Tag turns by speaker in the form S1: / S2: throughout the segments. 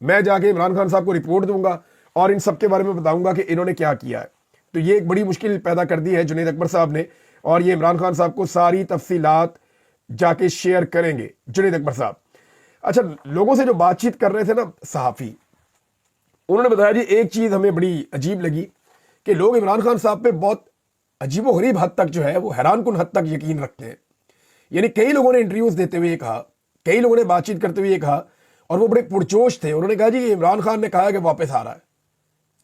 S1: میں جا کے عمران خان صاحب کو رپورٹ دوں گا اور ان سب کے بارے میں بتاؤں گا کہ انہوں نے کیا کیا ہے. تو یہ ایک بڑی مشکل پیدا کر دی ہے جنید اکبر صاحب نے, اور یہ عمران خان صاحب کو ساری تفصیلات جا کے شیئر کریں گے جنید اکبر صاحب. اچھا, لوگوں سے جو بات چیت کر رہے تھے نا صحافی, انہوں نے بتایا جی ایک چیز ہمیں بڑی عجیب لگی کہ لوگ عمران خان صاحب پہ بہت عجیب و غریب حد تک جو ہے وہ حیران کن حد تک یقین رکھتے ہیں. یعنی کئی لوگوں نے انٹرویوز دیتے ہوئے یہ کہا, کئی لوگوں نے بات چیت کرتے ہوئے یہ کہا, اور وہ بڑے پرجوش تھے. انہوں نے کہا جی عمران خان نے کہا کہ واپس آ رہا ہے.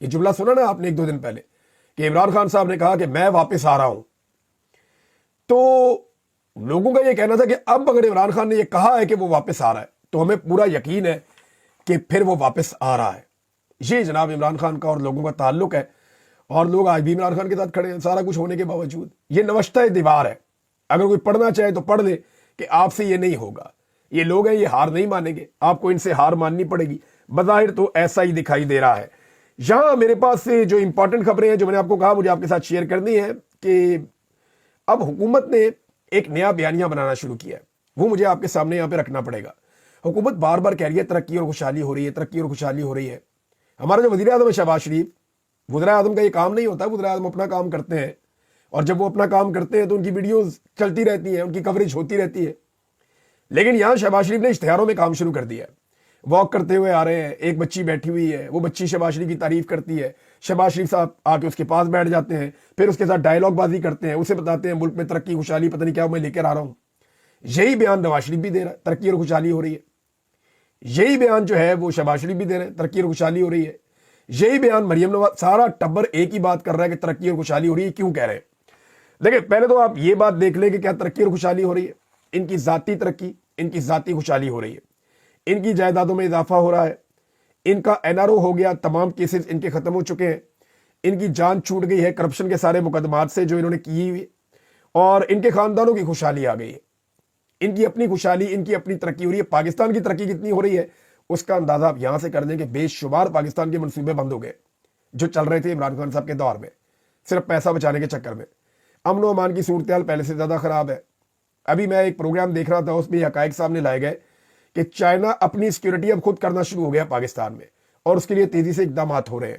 S1: یہ جملہ سنا نا آپ نے 1-2 دن پہلے کہ عمران خان صاحب نے کہا کہ میں واپس آ رہا ہوں. تو لوگوں کا یہ کہنا تھا کہ اب اگر عمران خان نے یہ کہا ہے کہ وہ واپس آ رہا ہے تو ہمیں پورا یقین ہے کہ پھر وہ واپس آ رہا ہے. یہ جناب عمران خان کا اور لوگوں کا تعلق ہے, اور لوگ آج بھی عمران خان کے ساتھ کھڑے ہیں سارا کچھ ہونے کے باوجود. یہ نوشتہ دیوار ہے, اگر کوئی پڑھنا چاہے تو پڑھ لے کہ آپ سے یہ نہیں ہوگا. یہ لوگ ہیں, یہ ہار نہیں مانیں گے, آپ کو ان سے ہار ماننی پڑے گی. بظاہر تو ایسا ہی دکھائی دے رہا ہے. یہاں میرے پاس سے جو امپورٹنٹ خبریں ہیں جو میں نے آپ کو کہا مجھے آپ کے ساتھ شیئر کرنی ہے کہ اب حکومت نے ایک نیا بیانیہ بنانا شروع کیا ہے, وہ مجھے آپ کے سامنے یہاں پہ رکھنا پڑے گا. حکومت بار بار کہہ رہی ہے ترقی اور خوشحالی ہو رہی ہے, ترقی اور خوشحالی ہو رہی ہے. ہمارا جو وزیر اعظم ہے شہباز شریف, وزیر اعظم کا یہ کام نہیں ہوتا. وزیر اعظم اپنا کام کرتے ہیں, اور جب وہ اپنا کام کرتے ہیں تو ان کی ویڈیوز چلتی رہتی ہیں, ان کی کوریج ہوتی رہتی ہے. لیکن یہاں شہباز شریف نے اشتہاروں میں کام شروع کر دیا ہے. واک کرتے ہوئے آ رہے ہیں, ایک بچی بیٹھی ہوئی ہے, وہ بچی شہباز شریف کی تعریف کرتی ہے, شہباز شریف صاحب آ کے اس کے پاس بیٹھ جاتے ہیں, پھر اس کے ساتھ ڈائلاگ بازی کرتے ہیں, اسے بتاتے ہیں ملک میں ترقی خوشحالی پتہ نہیں کیا میں لے کر آ رہا ہوں. یہی بیان نواز شریف بھی دے رہا ہے, ترقی اور خوشحالی ہو رہی ہے. یہی بیان جو ہے وہ شہباز شریف بھی دے رہے ہیں, ترقی اور خوشحالی ہو رہی ہے. یہی بیان مریم نواز, سارا ٹبر ایک ہی بات کر رہا ہے کہ ترقی اور خوشحالی ہو رہی ہے. کیوں کہہ رہے ہیں؟ دیکھیں پہلے تو آپ یہ بات دیکھ لیں کہ کیا ترقی اور خوشحالی ہو رہی ہے. ان کی ذاتی ترقی, ان کی ذاتی خوشحالی ہو رہی ہے. ان کی جائیدادوں میں اضافہ ہو رہا ہے, ان کا NRO ہو گیا, تمام کیسز ان کے ختم ہو چکے ہیں, ان کی جان چھوٹ گئی ہے کرپشن کے سارے مقدمات سے جو انہوں نے کی ہوئی, اور ان کے خاندانوں کی خوشحالی آ گئی ہے. ان کی اپنی خوشحالی, ان کی اپنی ترقی ہو رہی ہے. پاکستان کی ترقی کتنی ہو رہی ہے اس کا اندازہ آپ یہاں سے کر دیں کہ بے شمار پاکستان کے منصوبے بند ہو گئے جو چل رہے تھے عمران خان صاحب کے دور میں, صرف پیسہ بچانے کے چکر میں. امن و امان کی صورتحال پہلے سے زیادہ خراب ہے. ابھی میں ایک پروگرام دیکھ رہا تھا, اس میں حقائق سامنے لائے گئے کہ چائنا اپنی سیکیورٹی اب خود کرنا شروع ہو گیا پاکستان میں, اور اس کے لیے تیزی سے اقدامات ہو رہے ہیں.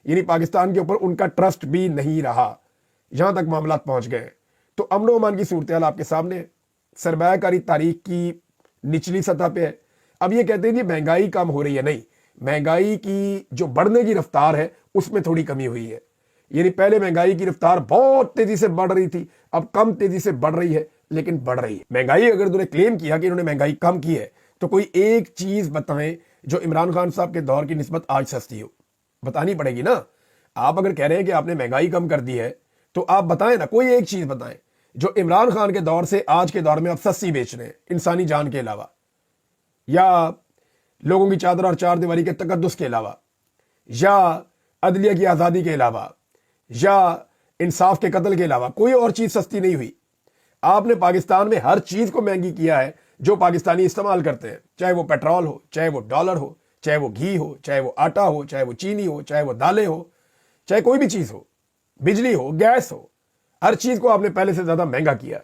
S1: یعنی پاکستان کے اوپر ان کا ٹرسٹ بھی نہیں رہا, یہاں تک معاملات پہنچ گئے. تو امن و امان کی صورتحال آپ کے سامنے ہے. سرمایہ کاری تاریخ کی نچلی سطح پہ ہے. اب یہ کہتے ہیں کہ مہنگائی کم ہو رہی ہے, نہیں, مہنگائی کی جو بڑھنے کی رفتار ہے اس میں تھوڑی کمی ہوئی ہے. یعنی پہلے مہنگائی کی رفتار بہت تیزی سے بڑھ رہی تھی, اب کم تیزی سے بڑھ رہی ہے, لیکن بڑھ رہی ہے. مہنگائی اگر انہوں نے کلیم کیا کہ انہوں نے مہنگائی کم کی ہے تو کوئی ایک چیز بتائیں جو عمران خان صاحب کے دور کی نسبت آج سستی ہو. بتانی پڑے گی نا. آپ اگر کہہ رہے ہیں کہ آپ نے مہنگائی کم کر دی ہے تو آپ بتائیں نا, کوئی ایک چیز بتائیں جو عمران خان کے دور سے آج کے دور میں آپ سستی بیچ رہے ہیں انسانی جان کے علاوہ, یا لوگوں کی چادر اور چار دیواری کے تقدس کے علاوہ, یا عدلیہ کی آزادی کے علاوہ, یا انصاف کے قتل کے علاوہ. کوئی اور چیز سستی نہیں ہوئی. آپ نے پاکستان میں ہر چیز کو مہنگی کیا ہے جو پاکستانی استعمال کرتے ہیں, چاہے وہ پیٹرول ہو, چاہے وہ ڈالر ہو, چاہے وہ گھی ہو, چاہے وہ آٹا ہو, چاہے وہ چینی ہو, چاہے وہ دالیں ہو, چاہے کوئی بھی چیز ہو, بجلی ہو, گیس ہو, ہر چیز کو آپ نے پہلے سے زیادہ مہنگا کیا.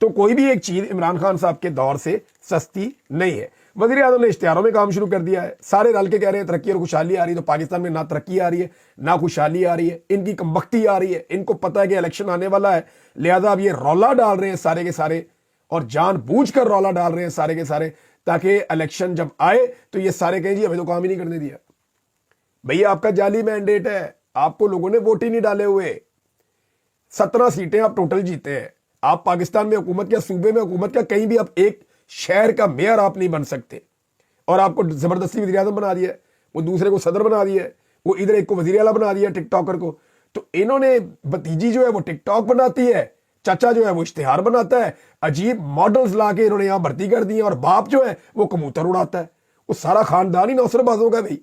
S1: تو کوئی بھی ایک چیز عمران خان صاحب کے دور سے سستی نہیں ہے. وزیر اعظم نے اشتہاروں میں کام شروع کر دیا ہے, سارے رل کے کہہ رہے ہیں ترقی اور خوشحالی آ رہی ہے. تو پاکستان میں نہ ترقی آ رہی ہے نہ خوشحالی آ رہی ہے, ان کی کمبختی آ رہی ہے. ان کو پتہ ہے کہ الیکشن آنے والا ہے, لہذا اب یہ رولا ڈال رہے ہیں سارے کے سارے, اور جان بوجھ کر رولا ڈال رہے ہیں سارے کے سارے, تاکہ الیکشن جب آئے تو یہ سارے کہیں جی ہمیں تو کام ہی نہیں کرنے دیا. بھئی آپ کا جعلی مینڈیٹ ہے, آپ کو لوگوں نے ووٹ ہی نہیں ڈالے ہوئے. 17 سیٹیں آپ ٹوٹل جیتے ہیں. آپ پاکستان میں حکومت کیا, صوبے میں حکومت کیا, کہیں بھی آپ ایک شہر کا میئر آپ نہیں بن سکتے, اور آپ کو زبردستی وزیر اعظم بنا دیا ہے, وہ دوسرے کو صدر بنا دیا ہے, وہ ادھر ایک کو وزیر اعلیٰ بنا دیا ٹک ٹاکر کو. تو انہوں نے بھتیجی جو ہے وہ ٹک ٹاک بناتی ہے, چچا جو ہے وہ اشتہار بناتا ہے, عجیب ماڈلز لا کے انہوں نے یہاں بھرتی کر دی ہیں, اور باپ جو ہے وہ کبوتر اڑاتا ہے. وہ سارا خاندان ہی نوسر بازوں کا. بھائی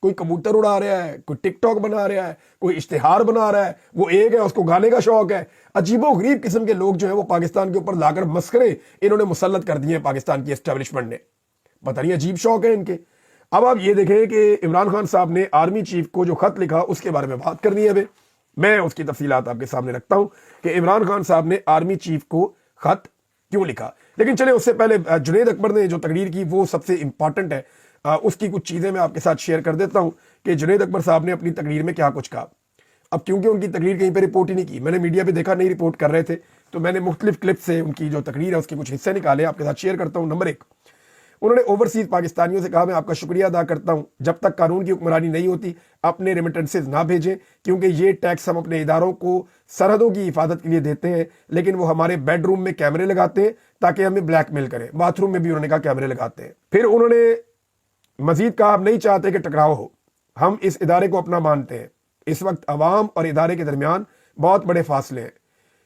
S1: کوئی کبوتر اڑا رہا ہے, کوئی ٹک ٹاک بنا رہا ہے, کوئی اشتہار بنا رہا ہے, وہ ایک ہے اس کو گانے کا شوق ہے. عجیب و غریب قسم کے لوگ جو ہیں وہ پاکستان کے اوپر لا کر مسخرے انہوں نے مسلط کر دیے ہیں پاکستان کی اسٹیبلشمنٹ نے. پتہ نہیں عجیب شوق ہے ان کے. اب آپ یہ دیکھیں کہ عمران خان صاحب نے آرمی چیف کو جو خط لکھا اس کے بارے میں بات کرنی ہے. میں اس کی تفصیلات آپ کے سامنے رکھتا ہوں کہ عمران خان صاحب نے آرمی چیف کو خط کیوں لکھا. لیکن چلے اس سے پہلے جنید اکبر نے جو تقریر کی وہ سب سے امپورٹنٹ ہے. اس کی کچھ چیزیں میں آپ کے ساتھ شیئر کر دیتا ہوں کہ جنید اکبر صاحب نے اپنی تقریر میں کیا کچھ کہا. اب کیونکہ ان کی تقریر کہیں پہ رپورٹ ہی نہیں کی، میں نے میڈیا پہ دیکھا نہیں رپورٹ کر رہے تھے، تو میں نے مختلف کلپ سے ان کی جو تقریر ہے اس کے کچھ حصے نکالے آپ کے ساتھ شیئر کرتا ہوں. نمبر 1، انہوں نے اوورسیز پاکستانیوں سے کہا میں آپ کا شکریہ ادا کرتا ہوں، جب تک قانون کی حکمرانی نہیں ہوتی اپنے ریمیٹنسز نہ بھیجیں، کیونکہ یہ ٹیکس ہم اپنے اداروں کو سرحدوں کی حفاظت کے لیے دیتے ہیں، لیکن وہ ہمارے بیڈ روم میں کیمرے لگاتے ہیں تاکہ ہمیں بلیک میل کریں. باتھ روم میں بھی انہوں نے کہا کیمرے لگاتے ہیں. پھر انہوں نے مزید کہا ہم نہیں چاہتے کہ ٹکراؤ ہو، ہم اس ادارے کو اپنا مانتے ہیں. اس وقت عوام اور ادارے کے درمیان بہت بڑے فاصلے ہیں،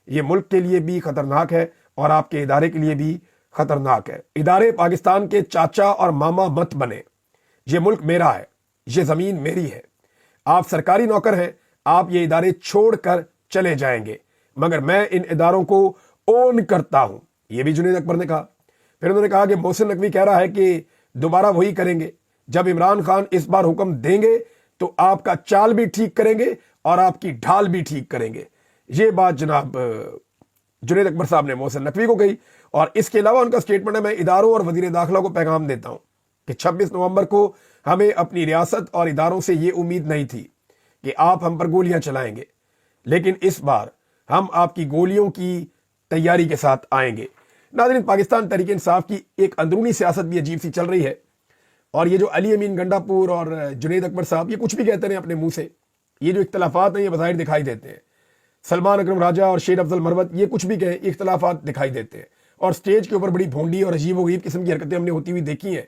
S1: یہ ملک کے لیے بھی خطرناک ہے اور آپ کے ادارے کے لیے بھی خطرناک ہے. ادارے پاکستان کے چاچا اور ماما مت بنے، یہ ملک میرا ہے، یہ زمین میری ہے. آپ سرکاری نوکر ہیں، آپ یہ ادارے چھوڑ کر چلے جائیں گے، مگر میں ان اداروں کو اون کرتا ہوں. یہ بھی جنید اکبر نے کہا. پھر انہوں نے کہا کہ محسن نقوی کہہ رہا ہے کہ دوبارہ وہی کریں گے، جب عمران خان اس بار حکم دیں گے تو آپ کا چال بھی ٹھیک کریں گے اور آپ کی ڈھال بھی ٹھیک کریں گے. یہ بات جناب جنید اکبر صاحب نے محسن نقوی کو کہی. اور اس کے علاوہ ان کا سٹیٹمنٹ ہے میں اداروں اور وزیر داخلہ کو پیغام دیتا ہوں کہ 26 نومبر کو ہمیں اپنی ریاست اور اداروں سے یہ امید نہیں تھی کہ آپ ہم پر گولیاں چلائیں گے، لیکن اس بار ہم آپ کی گولیوں کی تیاری کے ساتھ آئیں گے. ناظرین، پاکستان تحریک انصاف کی ایک اندرونی سیاست بھی عجیب سی چل رہی ہے، اور یہ جو علی امین گنڈا پور اور جنید اکبر صاحب یہ کچھ بھی کہتے ہیں اپنے منہ سے، یہ جو اختلافات ہیں یہ بظاہر دکھائی دیتے ہیں. سلمان اکرم راجہ اور شیر افضل مروت یہ کچھ بھی کہیں اختلافات دکھائی دیتے ہیں، اور سٹیج کے اوپر بڑی بھونڈی اور عجیب و غریب قسم کی حرکتیں ہم نے ہوتی ہوئی دیکھی ہیں،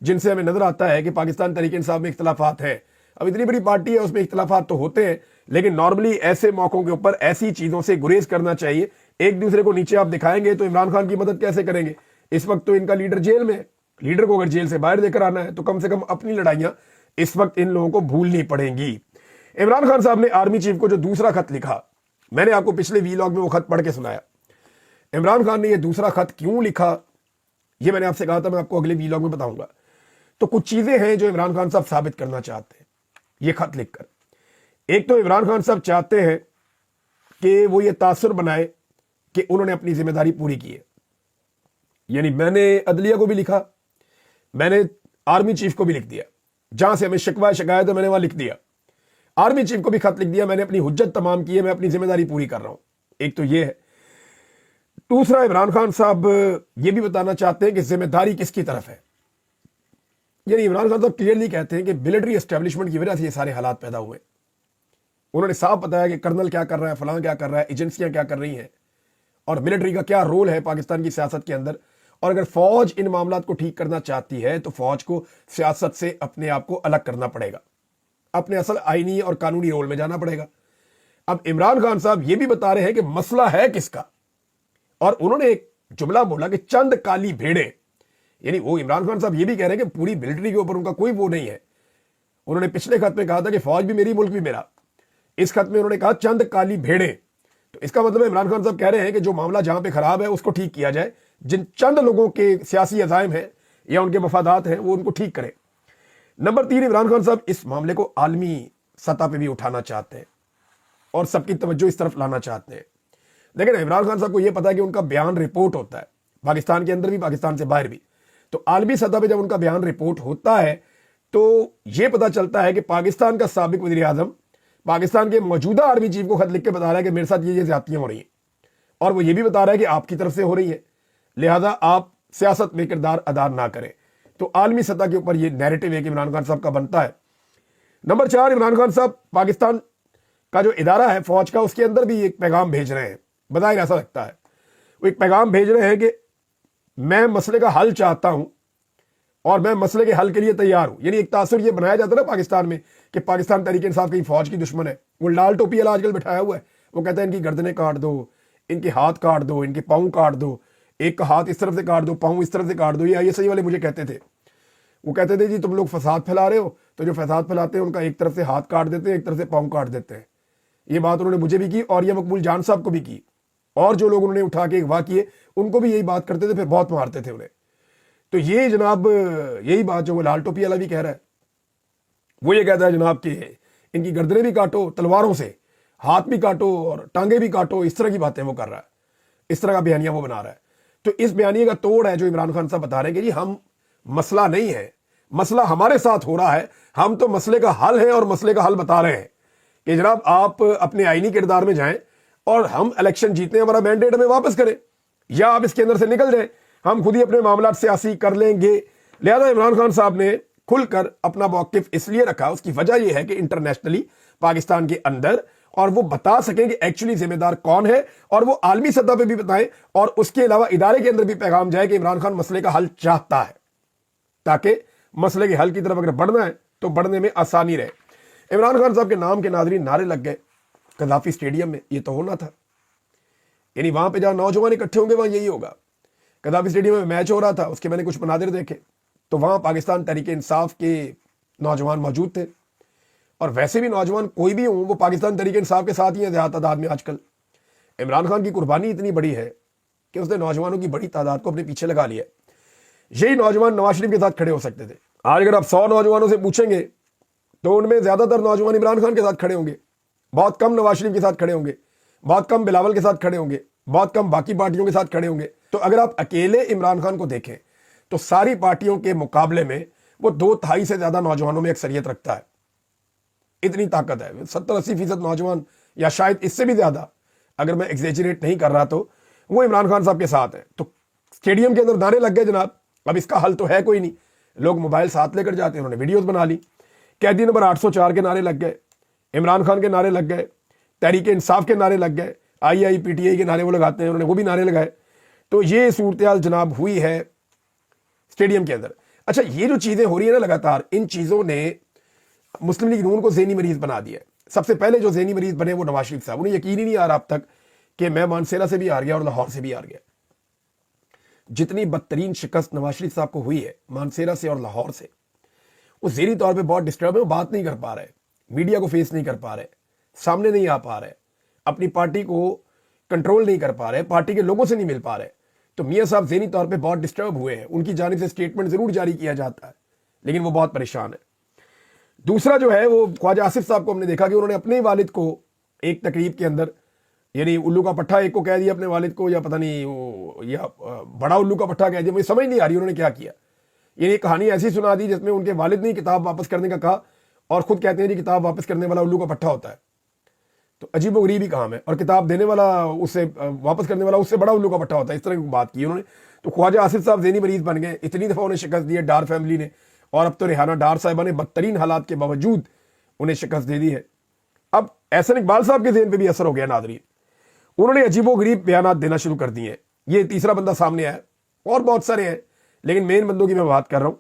S1: جن سے ہمیں نظر آتا ہے کہ پاکستان تحریک انصاف میں اختلافات ہیں. اب اتنی بڑی پارٹی ہے، اس میں اختلافات تو ہوتے ہیں، لیکن نارملی ایسے موقعوں کے اوپر ایسی چیزوں سے گریز کرنا چاہیے. ایک دوسرے کو نیچے آپ دکھائیں گے تو عمران خان کی مدد کیسے کریں گے؟ اس وقت تو ان کا لیڈر جیل میں ہے، لیڈر کو اگر جیل سے باہر دے کر آنا ہے تو کم سے کم اپنی لڑائیاں اس وقت ان لوگوں کو بھولنی پڑیں گی. عمران خان صاحب نے آرمی چیف کو جو دوسرا خط لکھا، میں نے آپ کو پچھلے ویلاگ میں وہ خط پڑھ کے سنایا. عمران خان نے یہ دوسرا خط کیوں لکھا یہ میں نے آپ سے کہا تھا میں آپ کو اگلے ویلاگ میں بتاؤں گا. تو کچھ چیزیں ہیں جو عمران خان صاحب ثابت کرنا چاہتے ہیں یہ خط لکھ کر. ایک تو عمران خان صاحب چاہتے ہیں کہ وہ یہ تاثر بنائے کہ انہوں نے اپنی ذمہ داری پوری کی ہے. یعنی میں نے عدلیہ کو بھی لکھا، میں نے آرمی چیف کو بھی لکھ دیا، جہاں سے ہمیں شکوہ شکایت ہے میں نے وہاں لکھ دیا. آرمی چیف کو بھی خط لکھ دیا، میں نے اپنی حجت تمام کی ہے، میں اپنی ذمہ داری پوری کر رہا ہوں. ایک تو یہ ہے. دوسرا، عمران خان صاحب یہ بھی بتانا چاہتے ہیں کہ ذمہ داری کس کی طرف ہے. یعنی عمران خان صاحب کلیئرلی کہتے ہیں کہ ملٹری اسٹیبلشمنٹ کی وجہ سے یہ سارے حالات پیدا ہوئے. انہوں نے صاف بتایا کہ کرنل کیا کر رہا ہے، فلاں کیا کر رہا ہے، ایجنسیاں کیا کر رہی ہیں، اور ملٹری کا کیا رول ہے پاکستان کی سیاست کے اندر. اور اگر فوج ان معاملات کو ٹھیک کرنا چاہتی ہے تو فوج کو سیاست سے اپنے آپ کو الگ کرنا پڑے گا، اپنے اصل آئینی اور قانونی رول میں جانا پڑے گا. اب عمران خان صاحب یہ بھی بتا رہے ہیں کہ مسئلہ ہے کس کا، اور انہوں نے ایک جملہ بولا کہ چند کالی بھیڑیں. یعنی وہ عمران خان صاحب یہ بھی کہہ رہے ہیں کہ پوری ملٹری کے اوپر ان کا کوئی وہ نہیں ہے. انہوں نے پچھلے خط میں کہا تھا کہ فوج بھی میری، ملک بھی میرا. اس خط میں انہوں نے کہا چند کالی بھیڑیں. تو اس کا مطلب ہے عمران خان صاحب کہہ رہے ہیں کہ جو معاملہ جہاں پہ خراب ہے اس کو ٹھیک کیا جائے، جن چند لوگوں کے سیاسی عزائم ہیں یا ان کے مفادات ہیں وہ ان کو ٹھیک کرے. نمبر 3، عمران خان صاحب اس معاملے کو عالمی سطح پہ بھی اٹھانا چاہتے ہیں اور سب کی توجہ اس طرف لانا چاہتے ہیں. لیکن عمران خان صاحب کو یہ پتا ہے کہ ان کا بیان رپورٹ ہوتا ہے پاکستان کے اندر بھی، پاکستان سے باہر بھی. تو عالمی سطح پہ جب ان کا بیان رپورٹ ہوتا ہے تو یہ پتا چلتا ہے کہ پاکستان کا سابق وزیر اعظم پاکستان کے موجودہ آرمی چیف کو خط لکھ کے بتا رہا ہے کہ میرے ساتھ یہ زیادتیاں ہو رہی ہیں، اور وہ یہ بھی بتا رہا ہے کہ آپ کی طرف سے ہو رہی ہے، لہذا آپ سیاست میں کردار ادا نہ کریں. تو عالمی سطح کے اوپر یہ نیریٹو ہے کہ عمران خان صاحب کا بنتا ہے. نمبر 4، عمران خان صاحب پاکستان کا جو ادارہ ہے فوج کا، اس کے اندر بھی ایک پیغام بھیج رہے ہیں. بظاہر ایسا لگتا ہے وہ ایک پیغام بھیج رہے ہیں کہ میں مسئلے کا حل چاہتا ہوں اور میں مسئلے کے حل کے لیے تیار ہوں. یعنی ایک تاثر یہ بنایا جاتا ہے نا پاکستان میں کہ پاکستان تحریک انصاف کی فوج کی دشمن ہے. وہ لال ٹوپی والا آج کل بٹھایا ہوا ہے، وہ کہتا ہے ان کی گردنیں کاٹ دو، ان کے ہاتھ کاٹ دو، ان کے پاؤں کاٹ دو، ایک کا ہاتھ اس طرف سے کاٹ دو، پاؤں اس طرف سے کاٹ دو. یہ ISI والے مجھے کہتے تھے، وہ کہتے تھے جی تم لوگ فساد پھیلا رہے ہو، تو جو فساد پھیلاتے ہیں ان کا ایک طرف سے ہاتھ کاٹ دیتے ہیں، ایک طرف سے پاؤں کاٹ دیتے ہیں. یہ بات انہوں نے مجھے بھی کی اور یہ مقبول جان صاحب کو بھی کی، اور جو لوگ انہوں نے اٹھا کے اغوا کیے ان کو بھی یہی بات کرتے تھے، پھر بہت مارتے تھے انہیں. تو یہ جناب یہی بات جو وہ لال ٹوپی والا بھی کہہ رہا ہے، وہ یہ کہتا ہے جناب کہ ان کی گردنیں بھی کاٹو تلواروں سے، ہاتھ بھی کاٹو اور ٹانگیں بھی کاٹو. اس طرح کی باتیں وہ کر رہا ہے، اس طرح کا بیانیہ وہ بنا رہا ہے. تو اس بیانیے کا توڑ ہے جو عمران خان صاحب بتا رہے ہیں کہ جی ہم مسئلہ نہیں ہے، مسئلہ ہمارے ساتھ ہو رہا ہے, ہم تو مسئلے کا حل ہے اور مسئلے کا حل بتا رہے ہیں کہ جناب آپ اپنے آئینی کردار میں جائیں اور ہم الیکشن جیتنے ہمارا مینڈیٹ ہمیں واپس کریں, یا آپ اس کے اندر سے نکل جائیں, ہم خود ہی اپنے معاملات سیاسی کر لیں گے. لہذا عمران خان صاحب نے کھل کر اپنا موقف اس لیے رکھا, اس کی وجہ یہ ہے کہ انٹرنیشنلی پاکستان کے اندر اور وہ بتا سکیں کہ ایکچولی ذمہ دار کون ہے, اور وہ عالمی سطح پہ بھی بتائیں, اور اس کے علاوہ ادارے کے اندر بھی پیغام جائے کہ عمران خان مسئلے کا حل چاہتا ہے, تاکہ مسئلے کے حل کی طرف اگر بڑھنا ہے تو بڑھنے میں آسانی رہے. عمران خان صاحب کے نام کے ناظرین نعرے لگ گئے قذافی اسٹیڈیم میں, یہ تو ہونا تھا, یعنی وہاں پہ جہاں نوجوان اکٹھے ہوں گے وہاں یہی ہوگا. قذافی اسٹیڈیم میں میچ ہو رہا تھا, اس کے میں نے کچھ مناظر دیکھے تو وہاں پاکستان تحریک انصاف کے نوجوان موجود تھے, اور ویسے بھی نوجوان کوئی بھی ہوں وہ پاکستان تحریک انصاف کے ساتھ ہی ہیں زیادہ تعداد میں. آج کل عمران خان کی قربانی اتنی بڑی ہے کہ اس نے نوجوانوں کی بڑی تعداد کو اپنے پیچھے لگا لیا. یہی نوجوان نواز شریف کے ساتھ کھڑے ہو سکتے تھے. آج اگر آپ 100 نوجوانوں سے پوچھیں گے تو ان میں زیادہ تر نوجوان عمران خان کے ساتھ کھڑے ہوں گے, بہت کم نواز شریف کے ساتھ کھڑے ہوں گے, بہت کم بلاول کے ساتھ کھڑے ہوں گے, بہت کم باقی پارٹیوں کے ساتھ کھڑے ہوں گے. تو اگر آپ اکیلے عمران خان کو دیکھیں تو ساری پارٹیوں کے مقابلے میں وہ 2/3 سے زیادہ نوجوانوں میں اکثریت رکھتا ہے. اتنی طاقت ہے. 70-80% نوجوان یا شاید اس سے بھی زیادہ, اگر میں ایگزیجریٹ نہیں کر رہا تو وہ عمران خان صاحب کے ساتھ ہے. تو اسٹیڈیم کے اندر نعرے لگ گئے جناب. اب اس کا حل تو ہے کوئی نہیں. لوگ موبائل ساتھ لے کر جاتے ہیں, انہوں نے ویڈیوز بنا لی, قیدی نمبر 804 کے نعرے لگ گئے, عمران خان کے نعرے لگ گئے, تحریک انصاف کے نعرے لگ گئے, PTI کے نعرے وہ لگاتے ہیں, انہوں نے وہ بھی نعرے لگائے. تو یہ صورتحال جناب ہوئی ہے اسٹیڈیم کے اندر. اچھا, یہ جو چیزیں ہو رہی ہیں نا لگاتار, ان چیزوں نے مسلم لیگ نون کو ذہنی مریض بنا دیا ہے. سب سے پہلے جو ذہنی مریض بنے وہ نواز شریف صاحب. انہیں یقین ہی نہیں آ رہا اب تک کہ میں مانسیرا سے بھی ہار گیا اور لاہور سے بھی ہار گیا. جتنی بدترین شکست نواز شریف صاحب کو ہوئی ہے مانسیرا سے اور لاہور سے, وہ ذہنی طور پہ بہت ڈسٹرب ہے. وہ بات نہیں کر پا رہے, میڈیا کو فیس نہیں کر پا رہے, سامنے نہیں آ پا رہے, اپنی پارٹی کو کنٹرول نہیں کر پا رہے, پارٹی کے لوگوں سے نہیں مل پا رہے. تو میاں صاحب ذہنی طور پہ بہت ڈسٹرب ہوئے ہیں. ان کی جانب سے اسٹیٹمنٹ ضرور جاری کیا جاتا ہے لیکن وہ بہت پریشان ہے. دوسرا جو ہے وہ خواجہ آصف صاحب کو ہم نے دیکھا کہ انہوں نے اپنے والد کو ایک تقریب کے اندر, یعنی الو کا پٹھا ایک کو کہہ دیا اپنے والد کو, یا پتہ نہیں یا بڑا الو کا پٹھا کہہ دیا, مجھے سمجھ نہیں آ رہی انہوں نے کیا کیا. یعنی کہانی ایسی سنا دی جس میں ان کے والد نے کتاب واپس کرنے کا کہا اور خود کہتے ہیں جی کتاب واپس کرنے والا الو کا پٹھا ہوتا ہے. تو عجیب و غریب ہی کام ہے, اور کتاب دینے والا اس سے واپس کرنے والا اس سے بڑا الو کا پٹھا ہوتا ہے. اس طرح کی بات کی انہوں نے. تو خواجہ آصف صاحب ذہنی مریض بن گئے. اتنی دفعہ انہیں شکست دی ہے ڈار فیملی نے, اور اب تو ریحانہ ڈار صاحبہ نے بدترین حالات کے باوجود انہیں شکست دے دی ہے. اب احسن اقبال صاحب کے ذہن پہ بھی اثر ہو گیا ناظرین. انہوں نے عجیب و غریب بیانات دینا شروع کر دیے ہیں. یہ تیسرا بندہ سامنے آیا, اور بہت سارے ہیں لیکن مین بندوں کی میں بات کر رہا ہوں.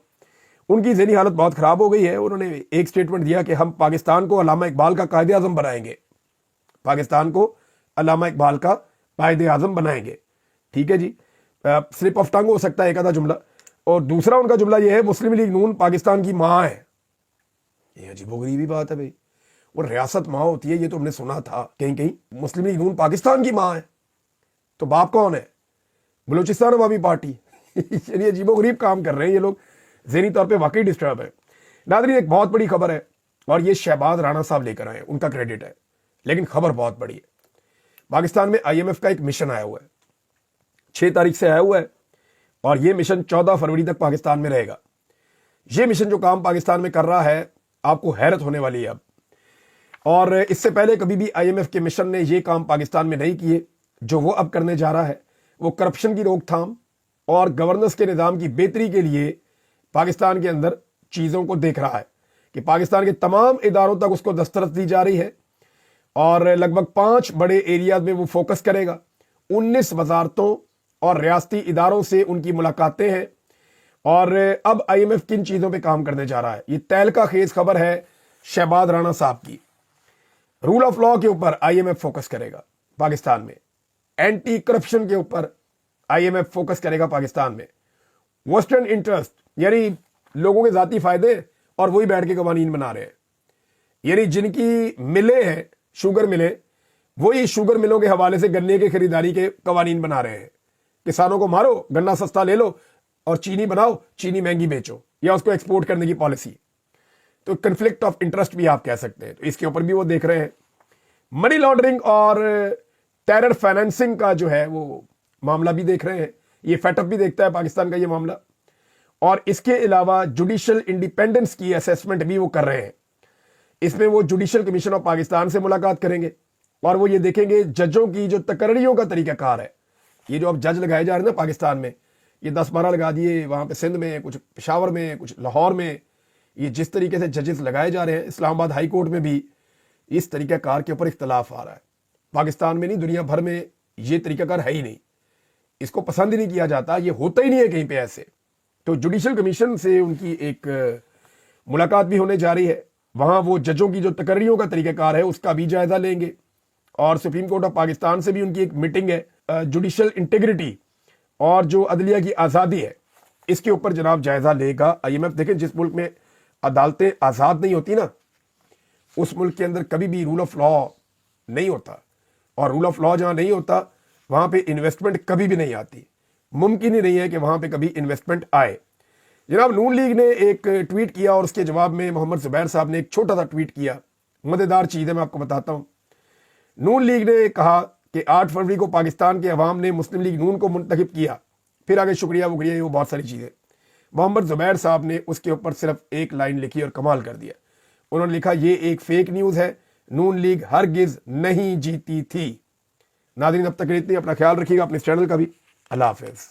S1: ان کی ذہنی حالت بہت خراب ہو گئی ہے. انہوں نے ایک سٹیٹمنٹ دیا کہ ہم پاکستان کو علامہ اقبال کا قائد اعظم بنائیں گے. پاکستان کو علامہ اقبال کا قائد اعظم بنائیں گے. ٹھیک ہے جی, سلپ آف ٹنگ ہو سکتا ہے ایک آدھا جملہ. اور دوسرا ان کا جملہ یہ ہے مسلم لیگ نون پاکستان کی ماں ہے. یہ عجیب و غریبی بات ہے بھائی. اور ریاست ماں ہوتی ہے, یہ تو ہم نے سنا تھا کہیں کہیں. مسلم لیگ نون پاکستان کی ماں ہے تو باپ کون ہے؟ بلوچستان عوامی پارٹی. یعنی عجیب و غریب کام کر رہے ہیں یہ لوگ. ذہنی طور پہ واقعی ڈسٹرب ہے. ناظرین ایک بہت بڑی خبر ہے, اور یہ شہباز رانا صاحب لے کر آئے, ان کا کریڈٹ ہے, لیکن خبر بہت بڑی ہے. پاکستان میں IMF کا ایک مشن آیا ہوا ہے, 6 تاریخ سے آیا ہوا ہے, اور یہ مشن 14 فروری تک پاکستان میں رہے گا. یہ مشن جو کام پاکستان میں کر رہا ہے آپ کو حیرت ہونے والی ہے اب. اور اس سے پہلے کبھی بھی IMF کے مشن نے یہ کام پاکستان میں نہیں کیے. جو وہ اب کرنے جا رہا ہے وہ کرپشن کی روک تھام اور گورننس کے نظام کی بہتری کے لیے پاکستان کے اندر چیزوں کو دیکھ رہا ہے کہ پاکستان کے تمام اداروں تک اس کو دسترس دی جا رہی ہے, اور لگ بھگ 5 بڑے ایریاز میں وہ فوکس کرے گا. 19 وزارتوں اور ریاستی اداروں سے ان کی ملاقاتیں ہیں. اور اب IMF کن چیزوں پہ کام کرنے جا رہا ہے, یہ تہلکہ خیز خبر ہے شہباز رانا صاحب کی. رول آف لا کے اوپر IMF فوکس کرے گا پاکستان میں. اینٹی کرپشن کے اوپر IMF فوکس کرے گا پاکستان میں. ویسٹرن انٹرسٹ یعنی لوگوں کے ذاتی فائدے, اور وہی بیٹھ کے قوانین بنا رہے ہیں. یعنی جن کی ملیں ہیں شوگر ملیں, وہی شوگر ملوں کے حوالے سے گنے کی خریداری کے قوانین بنا رہے ہیں. کسانوں کو مارو, گنا سستا لے لو, اور چینی بناؤ, چینی مہنگی بیچو, یا اس کو ایکسپورٹ کرنے کی پالیسی. تو کنفلکٹ آف انٹرسٹ بھی آپ کہہ سکتے ہیں. تو اس کے اوپر بھی وہ دیکھ رہے ہیں. منی لانڈرنگ اور ٹیرر فائنینسنگ کا جو ہے وہ معاملہ بھی دیکھ رہے ہیں. یہ فیٹ اپ بھی دیکھتا ہے پاکستان کا یہ معاملہ. اور اس کے علاوہ جوڈیشل انڈیپینڈنس کی اسیسمنٹ بھی وہ کر رہے ہیں. اس میں وہ جوڈیشل کمیشن آف پاکستان سے ملاقات کریں گے اور وہ یہ دیکھیں گے ججوں کی جو تقرریوں کا طریقہ کار ہے. یہ جو اب جج لگائے جا رہے ہیں نا پاکستان میں، یہ 10-12 لگا دیے وہاں پہ سندھ میں، کچھ پشاور میں، کچھ لاہور میں. یہ جس طریقے سے ججز لگائے جا رہے ہیں، اسلام آباد ہائی کورٹ میں بھی اس طریقہ کار کے اوپر اختلاف آ رہا ہے. پاکستان میں نہیں، دنیا بھر میں یہ طریقہ کار ہے ہی نہیں. اس کو پسند ہی نہیں کیا جاتا، یہ ہوتا ہی نہیں ہے کہیں پہ ایسے. تو جوڈیشل کمیشن سے ان کی ایک ملاقات بھی ہونے جا رہی ہے. وہاں وہ ججوں کی جو تقرریوں کا طریقہ کار ہے اس کا بھی جائزہ لیں گے. اور سپریم کورٹ آف پاکستان سے بھی ان کی ایک میٹنگ ہے. جوڈیشل انٹیگریٹی اور جو عدلیہ کی آزادی ہے اس کے اوپر جناب جائزہ لے گا IMF. دیکھیں جس ملک میں عدالتیں آزاد نہیں ہوتی نا، اس ملک کے اندر کبھی بھی رول آف لا نہیں ہوتا. اور رول آف لا جہاں نہیں ہوتا وہاں پہ انویسٹمنٹ کبھی بھی نہیں آتی. ممکن ہی نہیں ہے کہ وہاں پہ کبھی انویسٹمنٹ آئے. جناب نون لیگ نے ایک ٹویٹ کیا اور اس کے جواب میں محمد زبیر صاحب نے ایک چھوٹا سا ٹویٹ کیا. مزیدار چیز ہے، میں آپ کو بتاتا ہوں. نون لیگ نے کہا کہ 8 فروری کو پاکستان کے عوام نے مسلم لیگ نون کو منتخب کیا. پھر آگے شکریہ وکریہ وہ بہت ساری چیزیں. محمد زبیر صاحب نے اس کے اوپر صرف ایک لائن لکھی اور کمال کر دیا. انہوں نے لکھا یہ ایک فیک نیوز ہے، نون لیگ ہرگز نہیں جیتی تھی. ناظرین اب تک اتنی، اپنا خیال رکھیے گا، اپنے چینل کا بھی. اللہ حافظ.